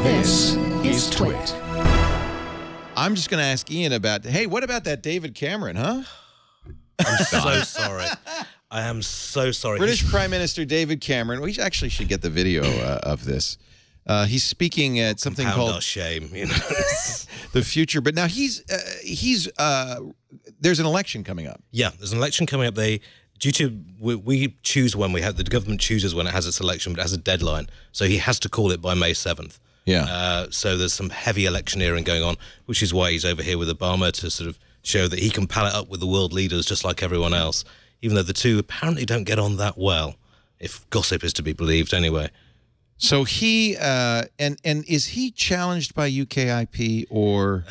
This is TWiT. I'm just going to ask Iain about, hey, what about that David Cameron, huh? I'm so sorry. I am so sorry. British Prime Minister David Cameron. We actually should get the video of this. He's speaking at something called our shame, you know. the future. But now there's an election coming up. Yeah, there's an election coming up. We choose when the government chooses when it has its election, but it has a deadline. So he has to call it by May 7th. Yeah. So there's some heavy electioneering going on, which is why he's over here with Obama to sort of show that he can pal it up with the world leaders just like everyone else, even though the two apparently don't get on that well, if gossip is to be believed anyway. So he and is he challenged by UKIP or?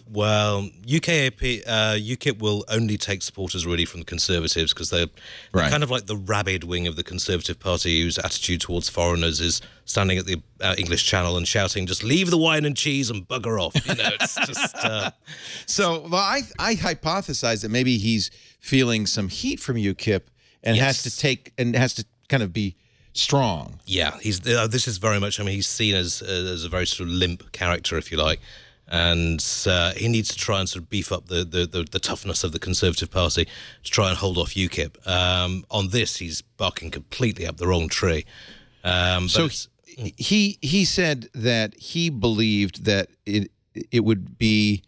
Well, UKIP will only take supporters really from the Conservatives because they're kind of like the rabid wing of the Conservative Party whose attitude towards foreigners is standing at the English Channel and shouting, "Just leave the wine and cheese and bugger off." You know, it's just. So well, I hypothesize that maybe he's feeling some heat from UKIP and has to kind of be strong. Yeah, this is very much. I mean, he's seen as a very sort of limp character, if you like, and he needs to try and sort of beef up the toughness of the Conservative Party to try and hold off UKIP. On this, he's barking completely up the wrong tree. So he said that he believed that it would be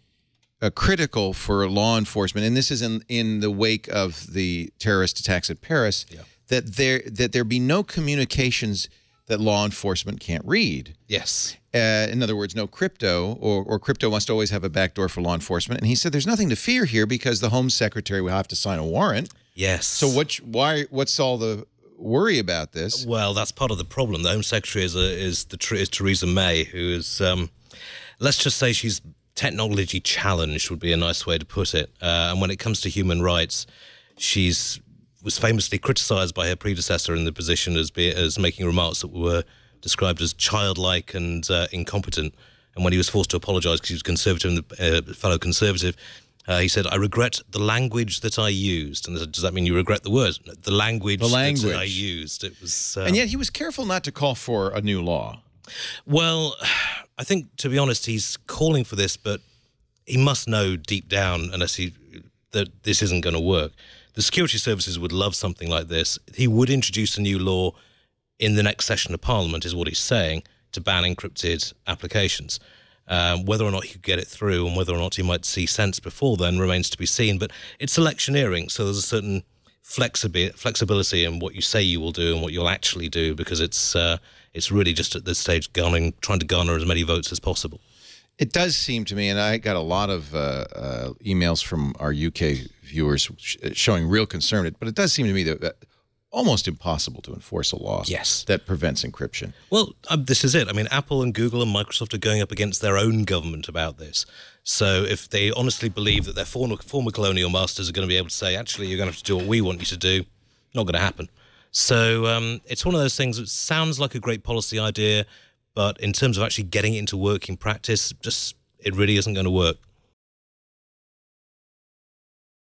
critical for law enforcement, and this is in the wake of the terrorist attacks at Paris. Yeah. That there be no communications that law enforcement can't read. Yes. In other words, no crypto, or crypto must always have a backdoor for law enforcement. And he said there's nothing to fear here because the Home Secretary will have to sign a warrant. Yes. So what's all the worry about this? Well, that's part of the problem. The Home Secretary is Theresa May, who is, let's just say she's technology challenged would be a nice way to put it. And when it comes to human rights, was famously criticised by her predecessor in the position as making remarks that were described as childlike and incompetent. And when he was forced to apologise because he was conservative and a fellow conservative, he said, "I regret the language that I used." And does that mean you regret the words? The language that I used. It was, and yet he was careful not to call for a new law. Well, I think, to be honest, he's calling for this, but he must know deep down, that this isn't going to work. The security services would love something like this. He would introduce a new law in the next session of Parliament, is what he's saying, to ban encrypted applications. Whether or not he could get it through and whether or not he might see sense before then remains to be seen. But it's electioneering, so there's a certain flexibility in what you say you will do and what you'll actually do, because it's really just at this stage trying to garner as many votes as possible. It does seem to me, and I got a lot of emails from our UK viewers showing real concern, but it does seem to me that almost impossible to enforce a law that prevents encryption. Well, this is it. I mean, Apple and Google and Microsoft are going up against their own government about this. So if they honestly believe that their former colonial masters are going to be able to say, actually, you're going to have to do what we want you to do, not going to happen. So it's one of those things that sounds like a great policy idea, but in terms of actually getting it into working practice, it really isn't going to work.